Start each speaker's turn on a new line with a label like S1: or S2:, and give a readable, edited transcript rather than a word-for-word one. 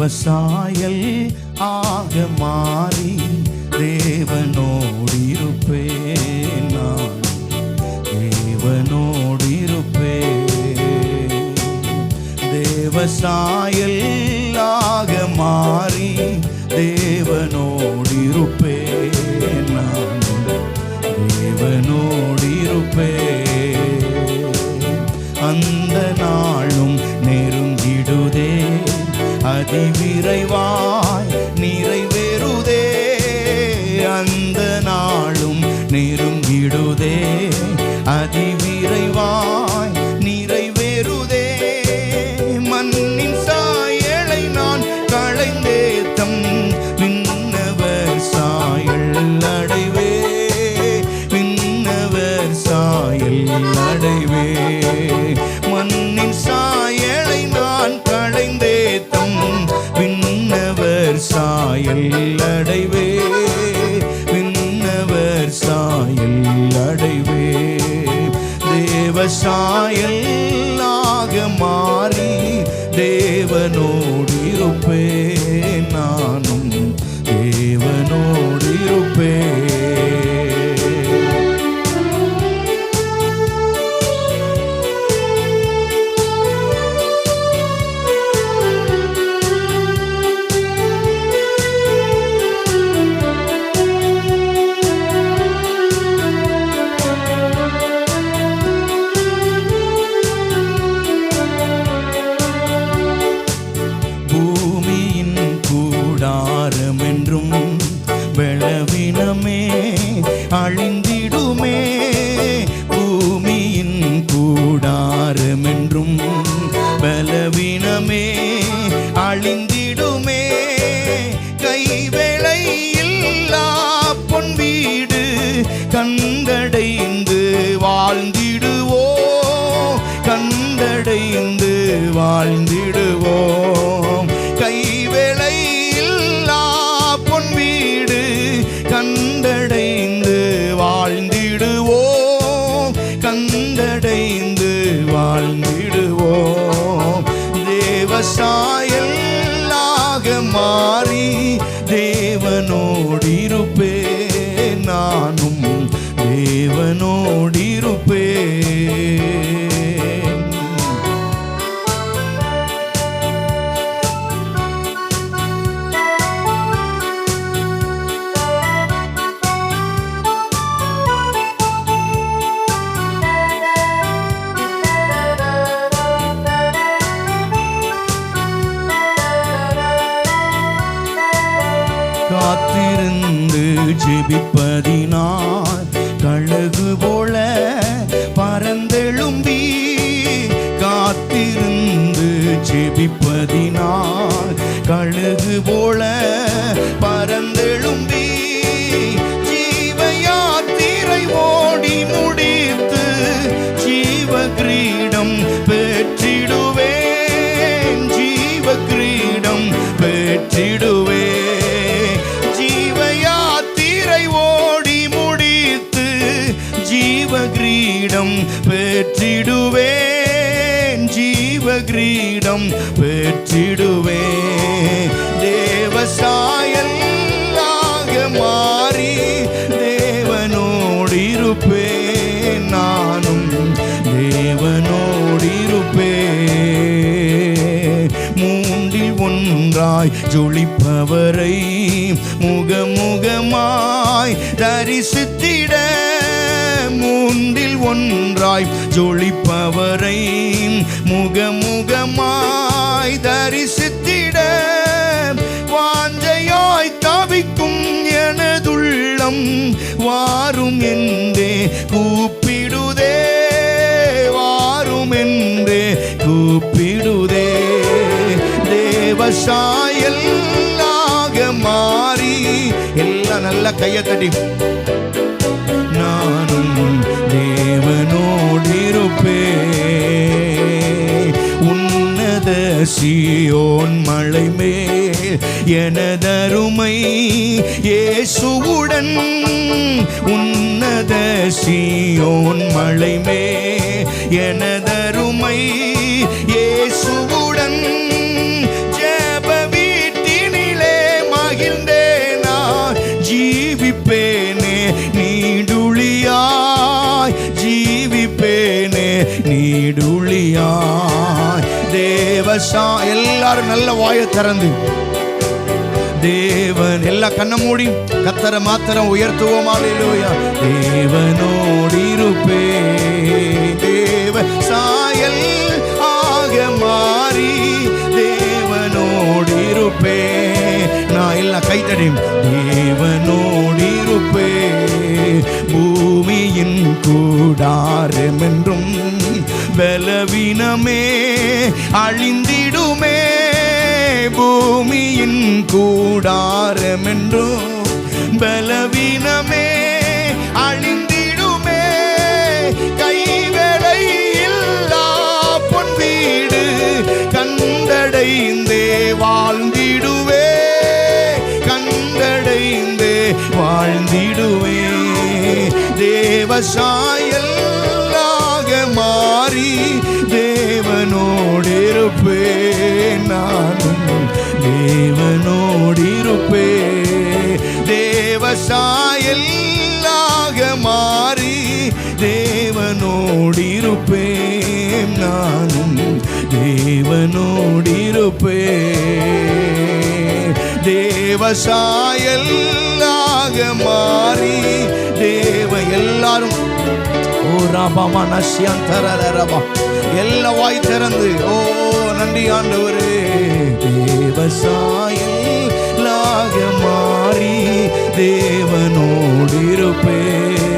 S1: தேவசாயல் ஆக மாறி தேவனோடிருப்பேன். நான் தேவனோடிருப்பேன். தேவசாயல் ஆக மாறி தேவனோடிருப்பேன். நான் தேவனோடிருப்பேன். அந்த நாளும் நெருங்கிடுதே, அதிவிரைவாய் நிறைவேறுதே. அந்த நாளும் நெருங்கிடுதே, அதிவிரைவாய் நிறைவேறுதே. மண்ணின் சாயலை நான் களைந்தேத்தம் விண்ணவர் சாயல் அடைவே. விண்ணவர் சாயல் அடைவே. மண்ணின் சாயலை நான் களைந்தேத்தம் விண்ணவர் சாயல் அடைவே. விண்ணவர் சாயல் அடைவே. தேவசாயல் ஆக மாறி தேவனோடிருப்பேன். நானும் தேவனோடிருப்பேன். பலவீனமே அழிந்திடுமே. பூமியின் கூடாரமென்றும் பலவீனமே அழிந்திடுமே. கைவேளை இல்லா பொன் வீடு கண்டடைந்து வாழ்ந்திடுவோ. கண்டடைந்து வாழ்ந்திடுவோம். கைவேளை கண்டடைந்து வாழ்ந்திடுவோம். கண்டடைந்து வாழ்ந்திடுவோம். தேவசாயல் ஆக மாறி தேவனோடிருப்பேன். நானும் தேவனோடிருப்பேன். காத்திருந்து ஜெபிப்பதினால் கழுகு போல பறந்தெழும்பி. காத்திருந்து ஜெபிப்பதினால் கழுகு போல பறந்தெழும்பி. ஜீவ யாத்திரை ஓடி முடித்து ஜீவ கிரீடம் பெற்றிடுவேன். ஜீவ கிரீடம் பெற்றிடுவேன். ஜீவ கிரீடம் பெற்றிடுவேன். ஜீவ கிரீடம் பெற்றிடுவேன். தேவசாயல் ஆக மாறி தேவனோடிருப்பேன். நானும் தேவனோடிருப்பேன். மூன்றில் ஒன்றாய் ஜொலிப்பவரை முகமுகமாய் தரிசித்திட. மூன்றில் ஒன்றாய் ஜொலிப்பவரை முகமுகமாய் தரிசித்திட. வாஞ்சையாய் தவிக்கும் எனதுள்ளம் வாரும் என்றே கூப்பிடுதே. வாரும் என்றே கூப்பிடுதே. தேவசாயல் ஆக மாறி எல்லாம் நல்ல கையத்தடி நானும் தேவனோடிருப்பேன். உன்னத சீயோன் மலை மேல் எனதருமை இயேசுவுடன். உன்னத சீயோன் மலை மேல் எனதருமை இயேசுவுடன். ஜெப வீ எல்லாரும் நல்ல வாயை திறந்து தேவன் எல்லா கண்ண மூடி கத்தரை மாத்திரம் உயர்த்துவோம். அல்லேலூயா. தேவனோடு இருப்பே, தேவ சாயல் ஆக மாறி தேவனோடு இருப்பே. நான் எல்லாம் கைத்தடியும். தேவனோடு இருப்பே, பூமியின் கூடாரம் என்றும் பலவீனமே அழிந்திடுமே. பூமியின் கூடாரம் என்றும் பலவீனமே அழிந்திடுமே. கைவேலை இல்லா பொன் வீடு கண்டடைந்தே வாழ்ந்திடுவே, கண்டடைந்தே வாழ்ந்திடுவே. தேவசாயலாக மாறி தேவனோடு இருப்பேன். நானும் தேவனோடு இருப்பேன். தேவசாயலாக மாறி தேவனோடு இருப்பேன். நானும் தேவனோடு இருப்பேன். தேவசாயலாக மாறி தேவ எல்லாரும் ஓ ராபா நஷ்யந்தரபா எல்லா வாய் திறந்து ஓ நன்றி ஆண்டவரே. தேவசாயலாக மாறி தேவனோடு இருப்பேன்.